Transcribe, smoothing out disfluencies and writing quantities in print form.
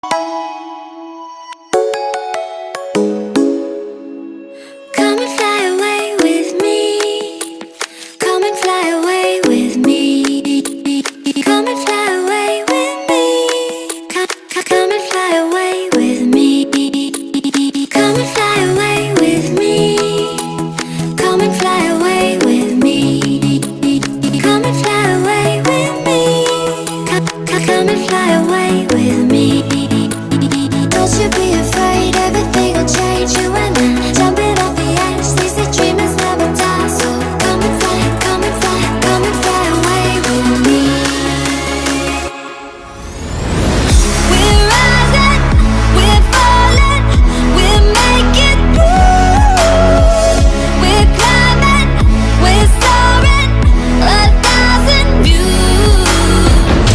Come and fly away with me. Come and fly away with me. Come and fly away with me. Come and fly away with me. Come and fly away with me. Come and fly away with me. Come and fly away with me. Come and fly away with me.